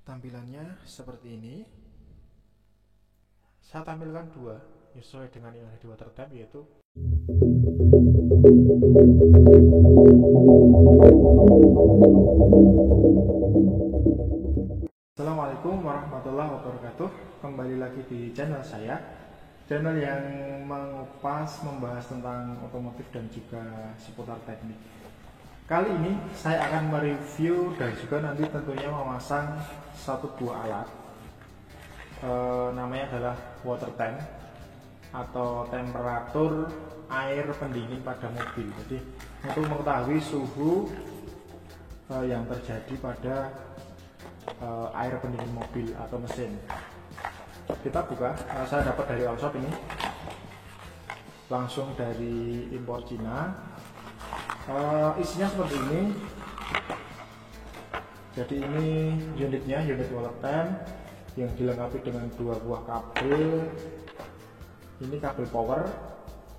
Tampilannya seperti ini. Saya tampilkan dua sesuai dengan yang ada di water tap, yaitu Assalamualaikum warahmatullahi wabarakatuh. Kembali lagi di channel saya, channel yang mengupas, membahas tentang otomotif dan juga seputar teknik. Kali ini saya akan mereview dan juga nanti tentunya memasang satu buah alat, namanya adalah water tank atau temperatur air pendingin pada mobil. Jadi untuk mengetahui suhu yang terjadi pada air pendingin mobil atau mesin, kita buka. Saya dapat dari Allshop ini, langsung dari impor Cina. Isinya seperti ini. Jadi ini unitnya, unit water tank yang dilengkapi dengan dua buah kabel. Ini kabel power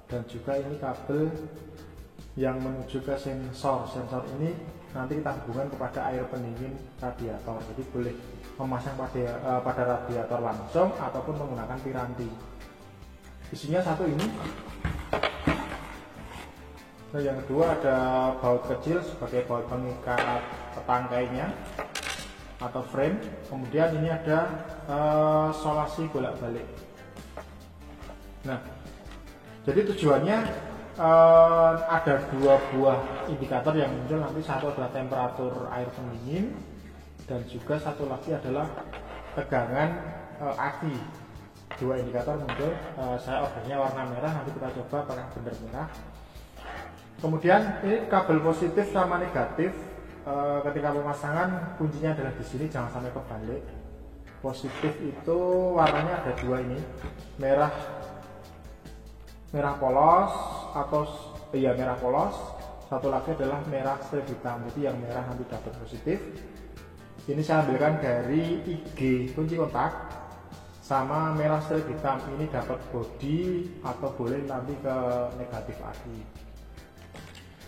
dan juga ini kabel yang menuju ke sensor. Sensor ini nanti kita hubungkan kepada air pendingin radiator. Jadi boleh memasang pada radiator langsung ataupun menggunakan piranti. Isinya satu ini. Nah, yang kedua ada baut kecil sebagai baut pengikat tangkainya atau frame. Kemudian ini ada solasi bolak-balik. Nah, jadi tujuannya ada dua buah indikator yang muncul nanti. Satu adalah temperatur air pendingin dan juga satu lagi adalah tegangan aki. Dua indikator muncul. Saya ordernya warna merah, nanti kita coba apakah benar merah. Kemudian ini kabel positif sama negatif. Ketika pemasangan kuncinya adalah di sini, jangan sampai kebalik. Positif itu warnanya ada dua ini, merah polos atau merah polos. Satu lagi adalah merah strip hitam. Jadi yang merah nanti dapat positif. Ini saya ambilkan dari IG kunci kontak, sama merah strip hitam ini dapat body atau boleh nanti ke negatif aki.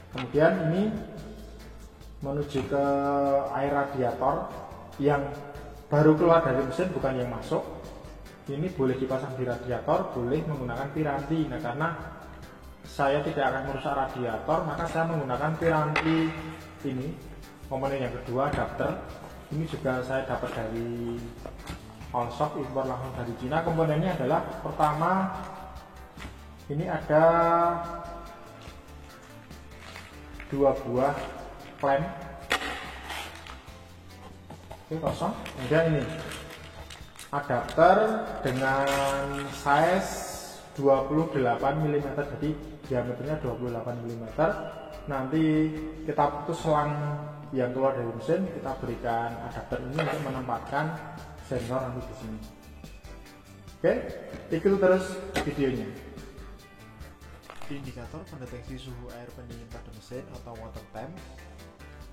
Kemudian ini menuju ke air radiator yang baru keluar dari mesin, bukan yang masuk. Ini boleh dipasang di radiator, boleh menggunakan piranti. Nah, karena saya tidak akan merusak radiator, maka saya menggunakan piranti ini. Komponen yang kedua, adapter. Ini juga saya dapat dari Allshop, impor langsung dari Cina. Komponennya adalah, pertama ini ada dua buah klem. Oke, kosong. Kemudian ini adapter dengan size 28 mm, jadi diameternya 28 mm. Nanti kita putus selang yang keluar dari mesin, kita berikan adapter ini untuk menempatkan sensor nanti di sini. Oke, ikuti terus videonya. Indikator pendeteksi suhu air pendingin pada mesin atau water temp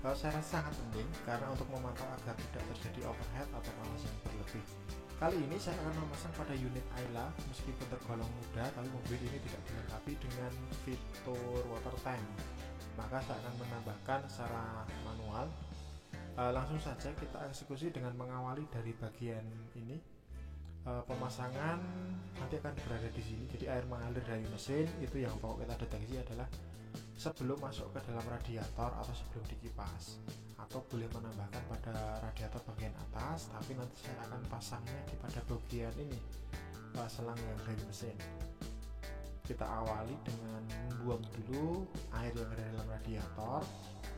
saya rasa sangat penting, karena untuk memantau agar tidak terjadi overheat atau panas yang berlebih. Kali ini saya akan memasang pada unit Ayla. Meskipun tergolong mudah, tapi mobil ini tidak dilengkapi dengan fitur water tank, maka saya akan menambahkan secara manual. Langsung saja kita eksekusi dengan mengawali dari bagian ini. Pemasangan nanti akan berada di sini. Jadi air mengalir dari mesin itu yang perlu kita deteksi adalah sebelum masuk ke dalam radiator atau sebelum dikipas, atau boleh menambahkan pada radiator bagian atas, tapi nanti saya akan pasangnya di pada bagian ini, selang yang dari mesin. Kita awali dengan membuang dulu air yang ada dalam radiator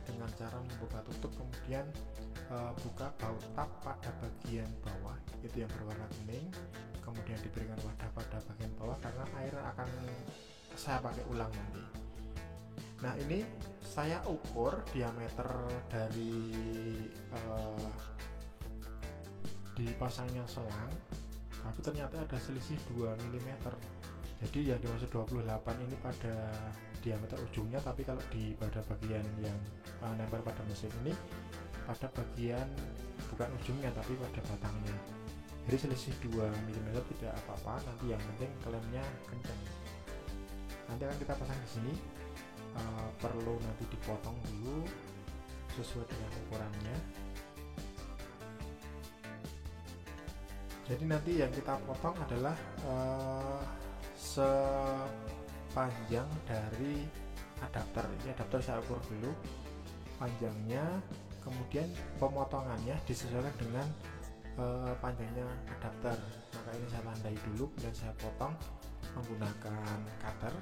dengan cara membuka tutup, kemudian buka baut tap pada bagian bawah itu yang berwarna kuning, kemudian diberikan wadah pada bagian bawah karena air akan saya pakai ulang nanti. Nah, ini saya ukur diameter dari dipasangnya selang, tapi ternyata ada selisih 2 mm. Jadi yang dimaksud 28 ini pada diameter ujungnya, tapi kalau pada bagian yang nempel pada mesin ini pada bagian bukan ujungnya tapi pada batangnya. Jadi selisih 2 mm tidak apa-apa, nanti yang penting klemnya kencang. Nanti akan kita pasang di sini. Perlu nanti dipotong dulu sesuai dengan ukurannya. Jadi nanti yang kita potong adalah sepanjang dari adapter. Ini adapter saya ukur dulu panjangnya, kemudian pemotongannya disesuaikan dengan panjangnya adapter. Maka ini saya tandai dulu dan saya potong menggunakan cutter.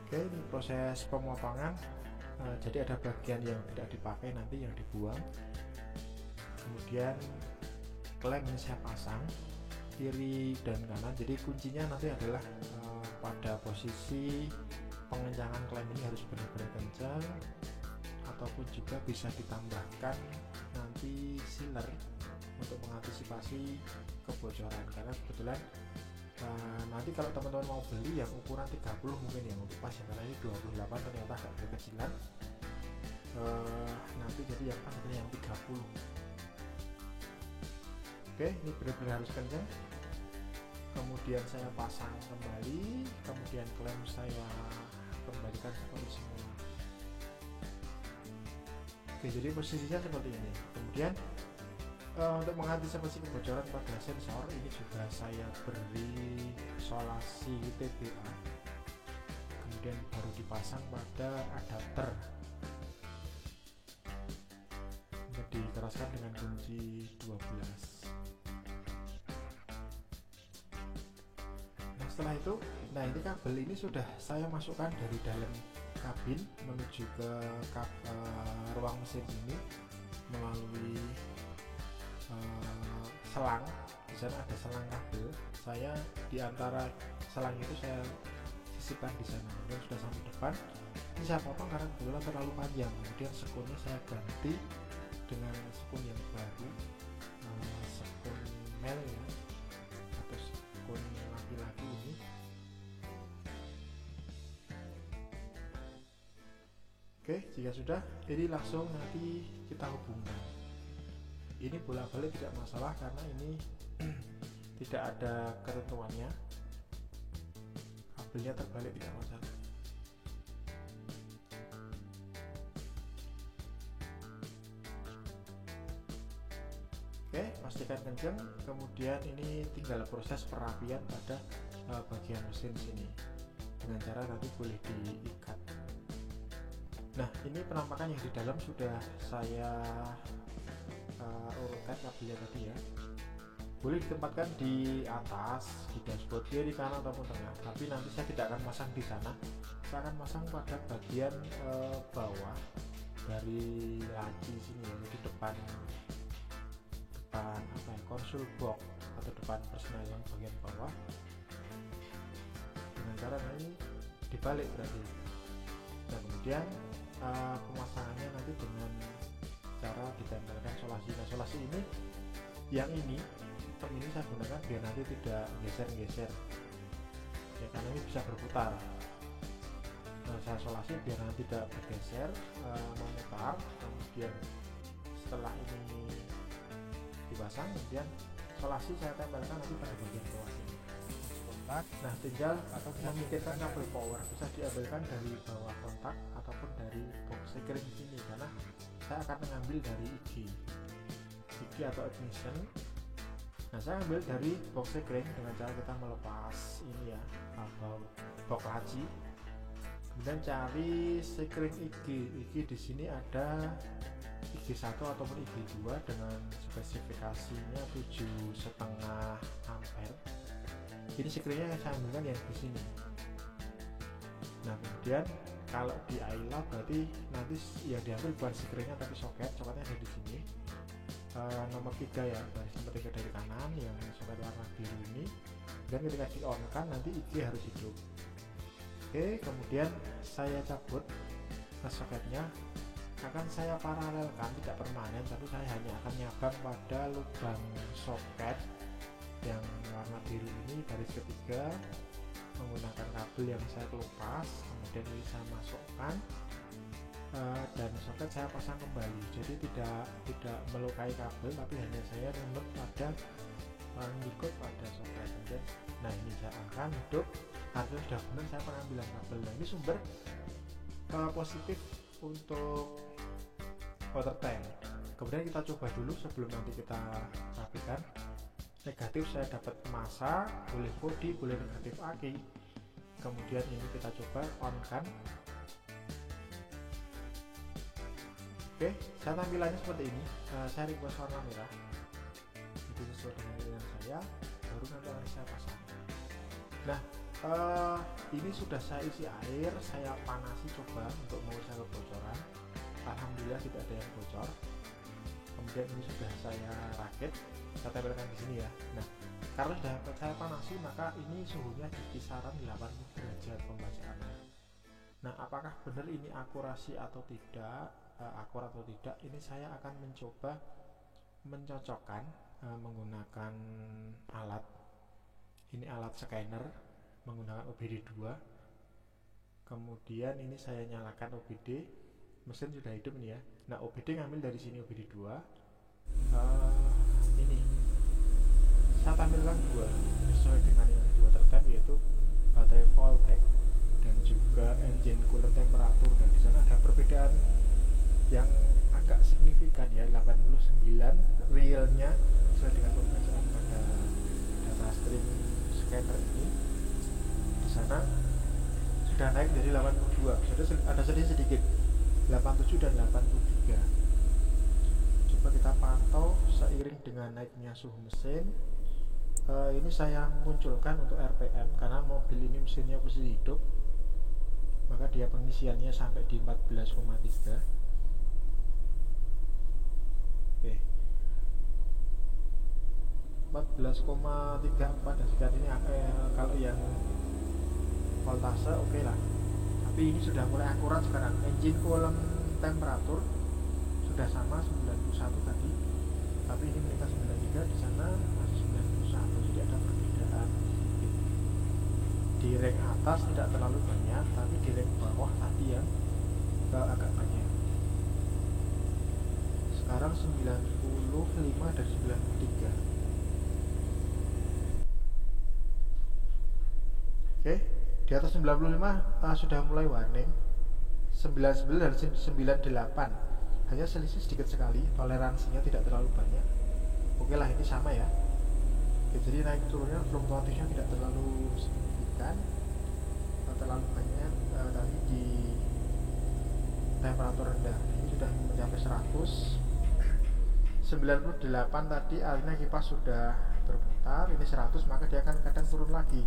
Oke, ini proses pemotongan. Jadi ada bagian yang tidak dipakai nanti yang dibuang. Kemudian klem ini saya pasang kiri dan kanan. Jadi kuncinya nanti adalah pada posisi pengencangan klem ini harus benar-benar kencang, ataupun juga bisa ditambahkan nanti sealer untuk mengantisipasi kebocoran. Karena kebetulan nanti kalau teman-teman mau beli yang ukuran 30 mungkin yang untuk pas ya, karena ini 28 ternyata agak kekecilan. Nanti jadi yang pas adalah yang 30. Oke, ini benar-benar harus kencang. Kemudian saya pasang kembali, kemudian klem saya kembalikan seperti semula. Oke, jadi posisinya seperti ini. Kemudian untuk mengantisipasi kebocoran pada sensor ini juga saya beri isolasi TBA, kemudian baru dipasang pada adapter. Dikeraskan dengan kunci 12. Nah setelah itu, ini kabel ini sudah saya masukkan dari dalam kabin menuju ke ruang mesin ini melalui selang. Di sana ada selang kabel. Saya di antara selang itu saya sisipkan di sana. Kemudian sudah sampai depan. Ini saya potong karena kebetulan terlalu panjang. Kemudian sekunnya saya ganti dengan sekun yang baru, sekun male ya, atau sekun laki-laki ini. Oke, jika sudah, ini langsung nanti kita hubungkan. Ini bolak-balik tidak masalah karena ini tidak ada ketentuannya. Kabelnya terbalik tidak masalah. Oke, pastikan kencang. Kemudian ini tinggal proses perapian pada bagian mesin sini dengan cara nanti boleh diikat. Nah, ini penampakan yang di dalam sudah saya urutkan kabelnya tadi ya. Boleh ditempatkan di atas, di dashboard kiri, kanan ataupun tengah. Tapi nanti saya tidak akan masang di sana. Saya akan masang pada bagian bawah dari laci sini ya, di depan konsul box atau depan persneling bagian bawah. Dengan cara ini dibalik berarti. Dan kemudian pemasangannya nanti dengan cara ditempelkan solasi. Nah, solasi ini yang ini saya gunakan biar nanti tidak geser-geser ya, karena ini bisa berputar. Nah, saya solasi biar nanti tidak bergeser, memutar. Kemudian setelah ini dipasang, kemudian solasi saya tempelkan nanti pada bagian bawah ini. Nah, tinggal memikirkan kabel power bisa diambilkan dari bawah kontak ataupun dari box sekring sini, karena saya akan mengambil dari IG atau ignition. Nah, saya ambil dari box sekring dengan cara kita melepas ini ya, atau box laci. Kemudian cari sekring IG di sini ada IG1 ataupun IG2 dengan spesifikasinya 7,5 ampere. Ini sekringnya saya ambilkan yang di sini. Nah, kemudian kalau di iLab berarti nanti yang diambil bukan sekringnya tapi soketnya ada di sini. Nomor 3 ya, baris nomor 3 dari kanan yang soket warna biru ini. Dan ketika di on kan nanti IG harus hidup. Oke, kemudian saya cabut ke soketnya. Akan saya paralelkan, tidak permanen, tapi saya hanya akan nyabang pada lubang soket yang warna biru ini baris ketiga menggunakan kabel yang saya kelupas. Kemudian ini saya masukkan dan soket saya pasang kembali. Jadi tidak melukai kabel, tapi hanya saya nunut pada mengikut pada soket. Kemudian, nah ini saya akan hidup. Harusnya sudah benar saya pengambilan kabel. Nah, ini sumber positif untuk water tank. Kemudian kita coba dulu sebelum nanti kita rapikan. Negatif saya dapat massa, boleh body, boleh negatif aki. Kemudian ini kita coba on kan. Oke, saya tampilannya seperti ini. Saya request warna merah, itu sesuai dengan pilihan saya. Baru nanti akan saya pasang. Nah, ini sudah saya isi air, saya panasi coba untuk mengurai kebocoran. Alhamdulillah tidak ada yang bocor. Kemudian ini sudah saya rakit, saya tempelkan di sini ya. Nah, karena sudah saya panasi, maka ini suhunya di kisaran 80 derajat pembacaannya. Nah, apakah benar ini akurasi atau tidak, akurat atau tidak, ini saya akan mencoba mencocokkan menggunakan alat. Ini alat scanner menggunakan OBD2. Kemudian ini saya nyalakan OBD, mesin sudah hidup nih ya. Nah, OBD ngambil dari sini OBD2. Ini saya tampilkan dua sesuai dengan yang di water tank, yaitu baterai voltage dan juga engine coolant temperatur. Dan di sana ada perbedaan yang agak signifikan ya, 89 realnya sesuai dengan pembacaan pada data stream scanner ini. Di sana sudah naik dari 82, ada sedikit 87 dan 83. Coba kita pantau seiring dengan naiknya suhu mesin. Ini saya munculkan untuk RPM karena mobil ini mesinnya posisi hidup, maka dia pengisiannya sampai di 14,3. Oke, 14,34 dan sekian ini kalau yang voltase oke lah. Tapi ini sudah mulai akurat sekarang. Engine coolant temperatur sudah sama 91 tadi, tapi ini meningkat 93, di sana masih 91, jadi ada perbedaan sedikit. Di ring atas tidak terlalu banyak, tapi di ring bawah tadi yang agak banyak. Sekarang 95 dari 93. Oke, di atas 95 sudah mulai warning. 99 dan 98 hanya selisih sedikit sekali, toleransinya tidak terlalu banyak. Oke lah, ini sama ya. Oke, jadi naik turunnya fluktuatifnya tidak terlalu signifikan, terlalu banyak. Tadi di temperatur rendah ini sudah mencapai 100. 98 tadi artinya kipas sudah berputar, ini 100, maka dia akan kadang turun lagi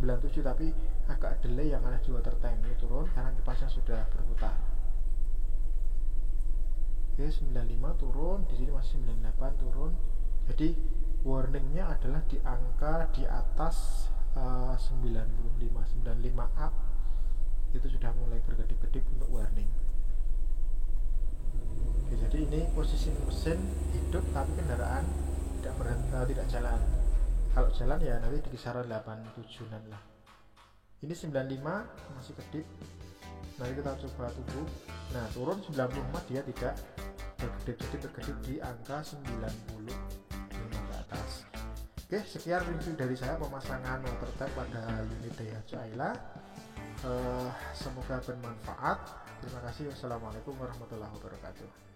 97, tapi agak delay yang ada di water tank ini turun karena kipasnya sudah berputar. Oke, 95 turun, di sini masih 98 turun. Jadi warningnya adalah di angka di atas 95 up, itu sudah mulai berkedip-kedip untuk warning. Oke, jadi ini posisi mesin hidup tapi kendaraan tidak jalan. Kalau jalan ya nanti di kisaran 87-an lah. Ini 95 masih kedip. Nanti kita coba tunggu. Nah, turun 94 dia tidak berkedip di angka 90 ke atas. Oke, sekian review dari saya pemasangan water tank pada unit Daihatsu Ayla. Semoga bermanfaat. Terima kasih. Wassalamualaikum warahmatullahi wabarakatuh.